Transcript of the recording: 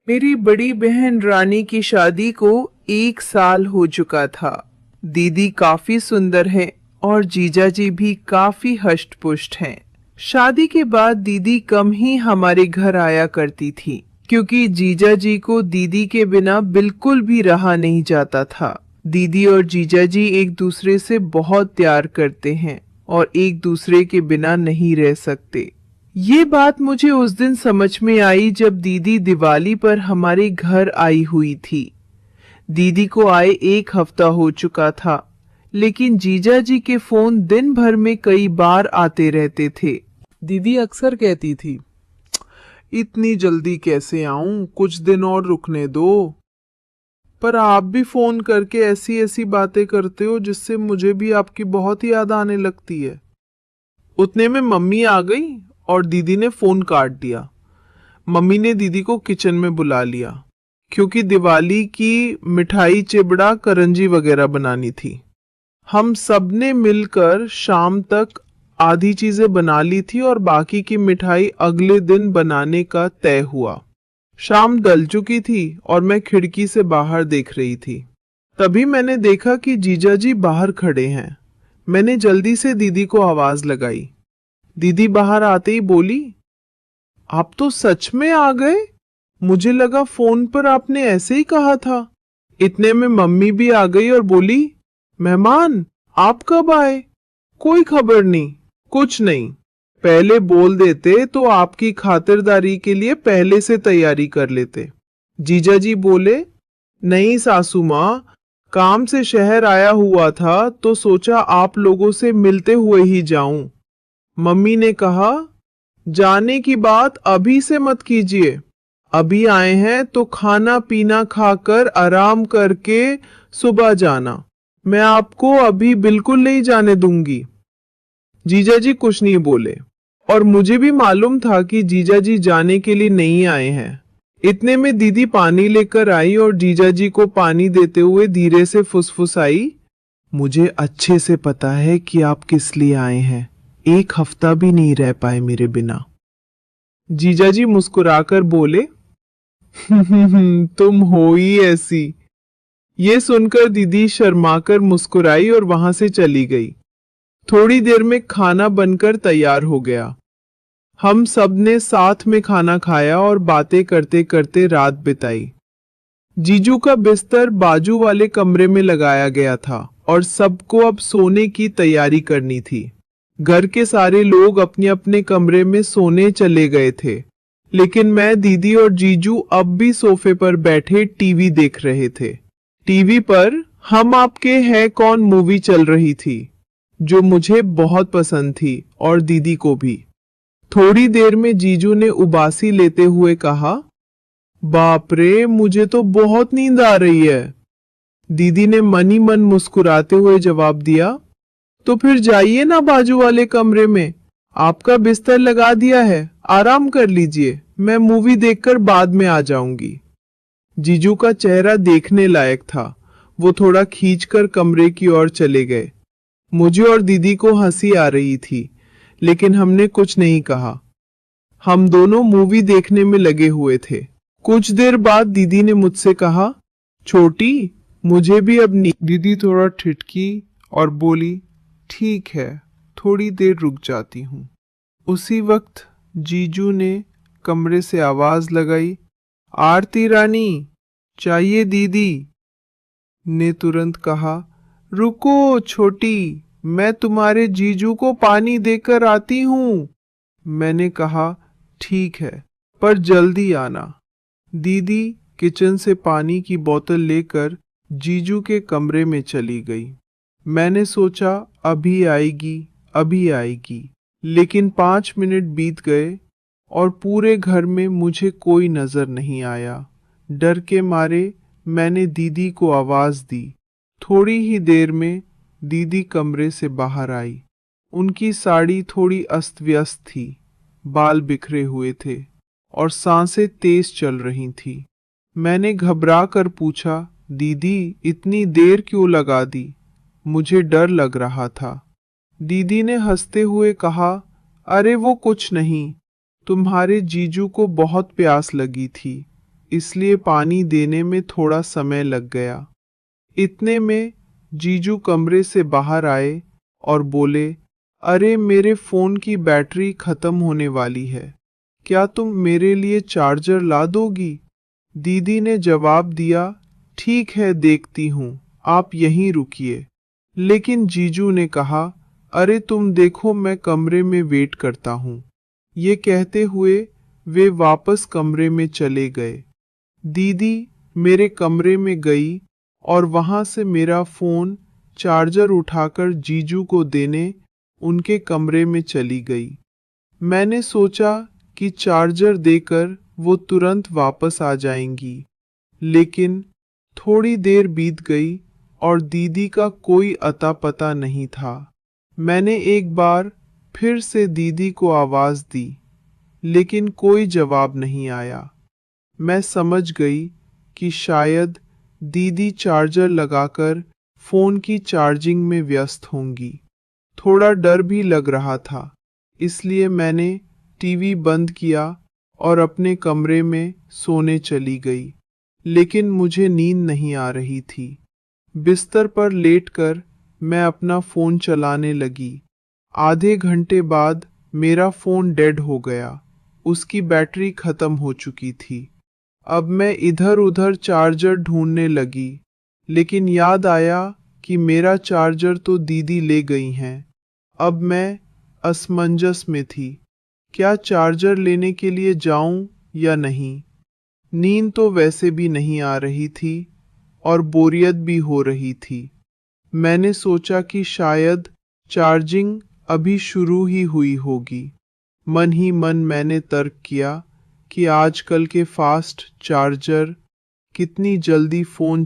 मेरी बड़ी बहन रानी की शादी को 1 साल हो चुका था। दीदी काफी सुंदर है और जीजा जी भी काफी हष्ट-पुष्ट हैं। शादी के बाद दीदी कम ही हमारे घर आया करती थी, क्योंकि जीजा जी को दीदी के बिना बिल्कुल भी रहा नहीं जाता था। दीदी और जीजा जी एक दूसरे से बहुत प्यार करते हैं और एक दूसरे के बिना नहीं रह सकते। ये बात मुझे उस दिन समझ में आई जब दीदी दिवाली पर हमारे घर आई हुई थी। दीदी को आए 1 हफ्ता हो चुका था, लेकिन जीजा जी के फोन दिन भर में कई बार आते रहते थे। दीदी अक्सर कहती थी, इतनी जल्दी कैसे आऊं, कुछ दिन और रुकने दो। पर आप भी फोन करके ऐसी ऐसी बातें करते हो जिससे मुझे भी आपकी बहुत याद आने लगती है। उतने में मम्मी आ गई और दीदी ने फोन काट दिया। मम्मी ने दीदी को किचन में बुला लिया, क्योंकि दिवाली की मिठाई, चिबड़ा, करंजी वगैरह बनानी थी। हम सब ने मिलकर शाम तक आधी चीजें बना ली थी और बाकी की मिठाई अगले दिन बनाने का तय हुआ। शाम ढल चुकी थी और मैं खिड़की से बाहर देख रही थी। तभी मैंने देखा कि जीजाजी बाहर खड़े हैं। मैंने जल्दी से दीदी को आवाज लगाई। दीदी बाहर आते ही बोली, आप तो सच में आ गए। मुझे लगा फोन पर आपने ऐसे ही कहा था। इतने में मम्मी भी आ गई और बोली, मेहमान आप कब आए? कोई खबर नहीं, कुछ नहीं। पहले बोल देते तो आपकी खातिरदारी के लिए पहले से तैयारी कर लेते। जीजा जी बोले, नहीं सासू माँ, काम से शहर आया हुआ था तो सोचा आप लोगों से मिलते हुए ही जाऊं। मम्मी ने कहा, जाने की बात अभी से मत कीजिए। अभी आए हैं तो खाना पीना खाकर आराम करके सुबह जाना। मैं आपको अभी बिल्कुल नहीं जाने दूंगी। जीजा जी कुछ नहीं बोले और मुझे भी मालूम था कि जीजा जी जाने के लिए नहीं आए हैं। इतने में दीदी पानी लेकर आई और जीजा जी को पानी देते हुए धीरे से फुसफुसाई, मुझे अच्छे से पता है कि आप किस लिए आए हैं। 1 हफ्ता भी नहीं रह पाए मेरे बिना। जीजाजी मुस्कुराकर बोले, तुम हो ही ऐसी। ये सुनकर दीदी शर्माकर मुस्कुराई और वहां से चली गई। थोड़ी देर में खाना बनकर तैयार हो गया। हम सब ने साथ में खाना खाया और बातें करते करते रात बिताई। जीजू का बिस्तर बाजू वाले कमरे में लगाया गया था और सबको अब सोने की तैयारी करनी थी। घर के सारे लोग अपने अपने कमरे में सोने चले गए थे, लेकिन मैं, दीदी और जीजू अब भी सोफे पर बैठे टीवी देख रहे थे। टीवी पर हम आपके हैं कौन मूवी चल रही थी, जो मुझे बहुत पसंद थी और दीदी को भी। थोड़ी देर में जीजू ने उबासी लेते हुए कहा, बाप रे, मुझे तो बहुत नींद आ रही है। दीदी ने मन ही मन मुस्कुराते हुए जवाब दिया, तो फिर जाइए ना बाजू वाले कमरे में, आपका बिस्तर लगा दिया है, आराम कर लीजिए, मैं मूवी देखकर बाद में आ जाऊंगी। जीजू का चेहरा देखने लायक था। वो थोड़ा खींचकर कमरे की ओर चले गए। मुझे और दीदी को हंसी आ रही थी, लेकिन हमने कुछ नहीं कहा। हम दोनों मूवी देखने में लगे हुए थे। कुछ देर बाद दीदी ने मुझसे कहा, छोटी, मुझे भी अब दीदी थोड़ा ठिठकी और बोली, ठीक है, थोड़ी देर रुक जाती हूँ। उसी वक्त जीजू ने कमरे से आवाज लगाई, आरती रानी, चाहिए? दीदी ने तुरंत कहा, रुको छोटी, मैं तुम्हारे जीजू को पानी देकर आती हूँ। मैंने कहा, ठीक है, पर जल्दी आना। दीदी किचन से पानी की बोतल लेकर जीजू के कमरे में चली गई। मैंने सोचा अभी आएगी, अभी आएगी, लेकिन 5 मिनट बीत गए और पूरे घर में मुझे कोई नजर नहीं आया। डर के मारे मैंने दीदी को आवाज दी। थोड़ी ही देर में दीदी कमरे से बाहर आई। उनकी साड़ी थोड़ी अस्त व्यस्त थी, बाल बिखरे हुए थे और सांसें तेज चल रही थी। मैंने घबरा कर पूछा, दीदी इतनी देर क्यों लगा दी? मुझे डर लग रहा था। दीदी ने हंसते हुए कहा, अरे वो कुछ नहीं, तुम्हारे जीजू को बहुत प्यास लगी थी, इसलिए पानी देने में थोड़ा समय लग गया। इतने में जीजू कमरे से बाहर आए और बोले, अरे मेरे फोन की बैटरी खत्म होने वाली है, क्या तुम मेरे लिए चार्जर ला दोगी? दीदी ने जवाब दिया, ठीक है देखती हूँ, आप यहीं रुकिए। लेकिन जीजू ने कहा, अरे तुम देखो मैं कमरे में वेट करता हूँ। ये कहते हुए वे वापस कमरे में चले गए। दीदी मेरे कमरे में गई और वहां से मेरा फोन चार्जर उठाकर जीजू को देने उनके कमरे में चली गई। मैंने सोचा कि चार्जर देकर वो तुरंत वापस आ जाएंगी, लेकिन थोड़ी देर बीत गई और दीदी का कोई अता पता नहीं था। मैंने एक बार फिर से दीदी को आवाज दी, लेकिन कोई जवाब नहीं आया। मैं समझ गई कि शायद दीदी चार्जर लगाकर फोन की चार्जिंग में व्यस्त होंगी। थोड़ा डर भी लग रहा था, इसलिए मैंने टीवी बंद किया और अपने कमरे में सोने चली गई। लेकिन मुझे नींद नहीं आ रही थी। बिस्तर पर लेटकर मैं अपना फोन चलाने लगी। आधे घंटे बाद मेरा फोन डेड हो गया, उसकी बैटरी खत्म हो चुकी थी। अब मैं इधर उधर चार्जर ढूंढने लगी, लेकिन याद आया कि मेरा चार्जर तो दीदी ले गई हैं। अब मैं असमंजस में थी, क्या चार्जर लेने के लिए जाऊं या नहीं। नींद तो वैसे भी नहीं आ रही थी और बोरियत भी हो रही थी। मैंने सोचा कि शायद चार्जिंग अभी शुरू ही हुई होगी। मन ही मन मैंने तर्क किया कि आजकल के फास्ट चार्जर कितनी जल्दी फोन